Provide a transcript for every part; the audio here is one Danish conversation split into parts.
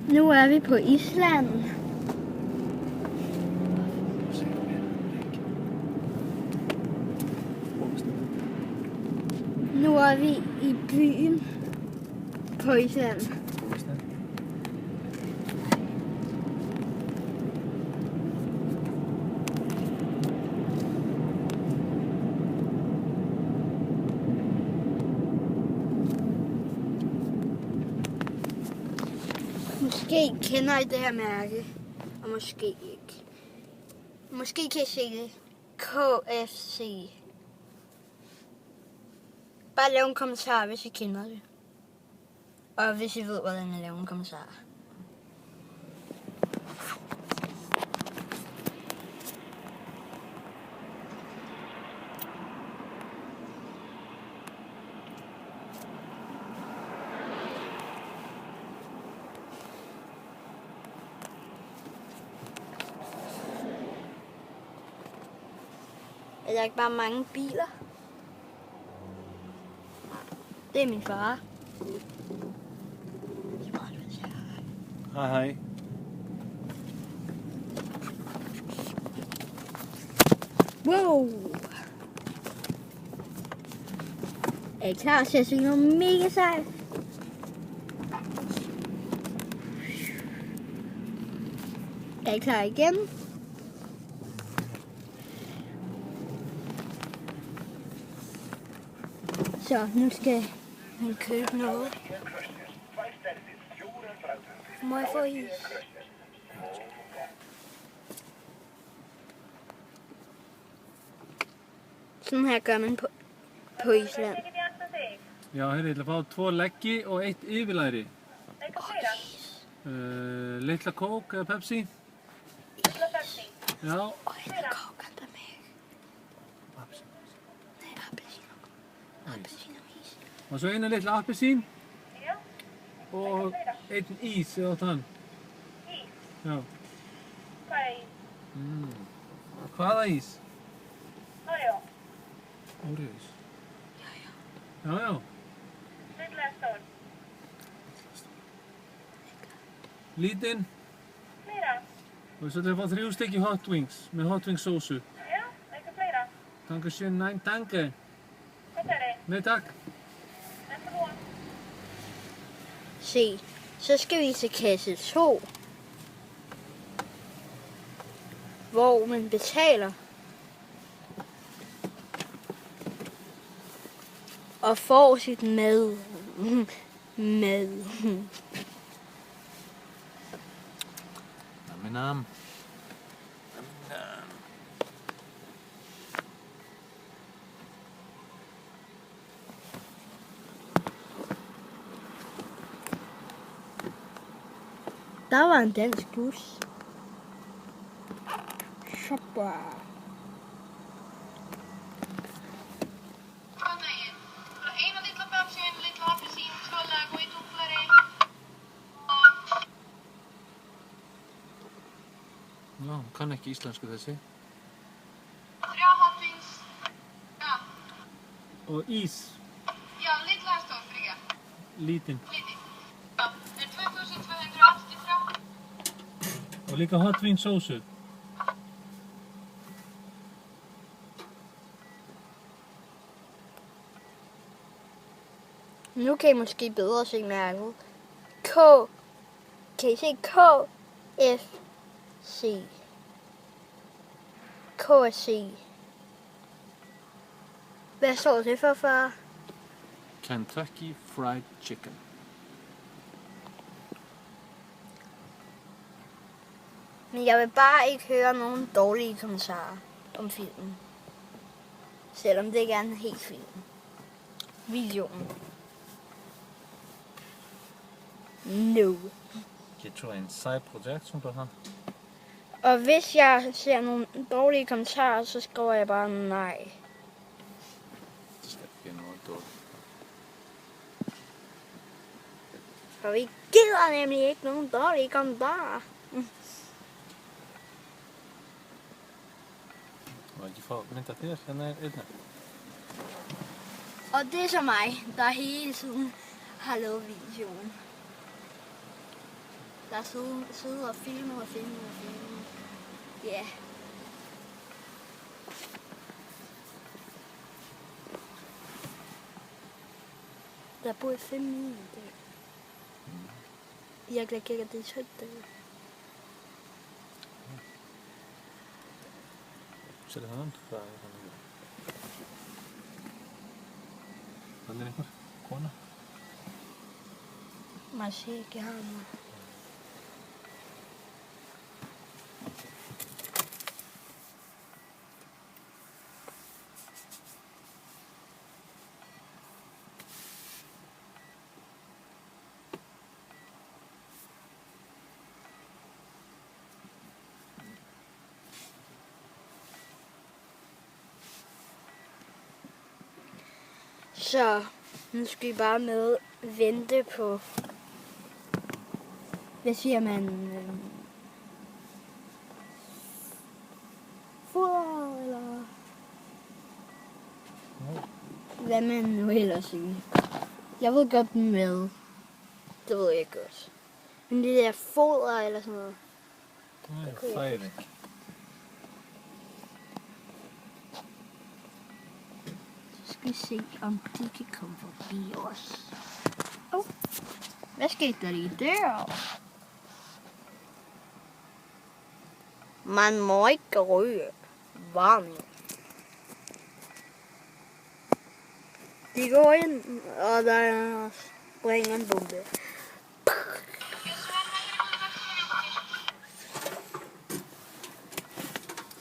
Nu er vi på Island. Nu er vi i byen på Island. Måske kender I det her mærke, og måske ikke. Måske kan I se det. KFC. Bare lav en kommentar, hvis I kender det. Og hvis I ved, hvordan jeg laver en kommentar. Er der ikke bare mange biler? Det er min far. Hej hej. Wow! Er I klar til at se noget mega sejt? Er I klar igen? Så nu skal han købe noget. Må jeg få is? Sådan her gør man på Island. Já, heyrðu, ég ætla að fá 2 leggi og 1 yfirlæri. Litla kók eða Pepsi? Litla Pepsi. Já. Og litla kók handa mig. Nei, appelsín og ís. Og svo eina litla appelsín Já. og 1 ís eða þann. Ís. Já. Hvað er ís? Hvaða ís? Oreo. Óreós. Já, já. Litla eða stór? Lítinn. Fleira? Og svo ætla ég að fá 3 stykki hot wings með hot wings sósu. Já, eitthvað fleira? Danke schön, nein, danke. Hvað er det? Nej, tak. Næste. Se, så skal vi til kasse 2. Hvor man betaler. Og får sit mad. Mad. Nam. Der var en dansk bus. Shopper. Góðan daginn. Eina litla Pepsi, eina litla appelsín, 2 legg og 1 útlæri. Já, hún kann ekki íslensku þessi. 3 hot wings. Já. Og ís. Já, litla eða stór, fyrir ekki. Lítinn. Lítið. Já, er 2283. Og líka hot wings sósu. Nu kan I måske bedre se mærket. Kan I se KFC? KFC. Hvad står det for, far? Kentucky Fried Chicken. Men jeg vil bare ikke høre nogen dårlige kommentarer om filmen. Selvom det ikke er en helt film. Videoen. No. Jeg tror, en sej projekt, som du har. Og hvis jeg ser nogle dårlige kommentarer, så skriver jeg bare nej. Det skal ikke noget dårligt. For vi gider nemlig ikke nogen dårlige kommentarer. Og de får mynda þér, hérna er einna. Og det er så mig, der hele tiden har lavet videoen. Der er siddet og filmet. Ja. Der bor 5 minutter. Jag lägger det i köttet. Ser það hann? Hvað er hann? Hann er einhver kona. Man ser ikke ham. Så nu skal vi bare med vente på, hvad siger man, foder eller hvad man nu ellers siger. Jeg ved godt med, det ved jeg godt. Men det der foder eller sådan noget. Það er færing. Skal se, om de kan komme forbi os. Hvad skete der lige der? Man må ikke ryge. Varning. De går ind, og der springer en bombe.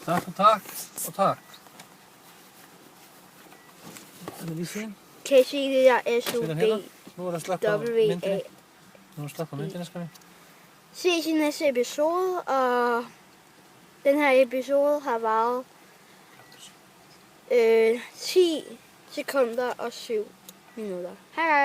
Takk og takk og takk. Kan du lige se? Kan I se det der Se den her. SUB? Nu er der slap på myndene. WA. Nu er der slap på myndene, skal vi. Ses i næste episode, og den her episode har varet 10 sekunder og 7 minutter. Hej hej!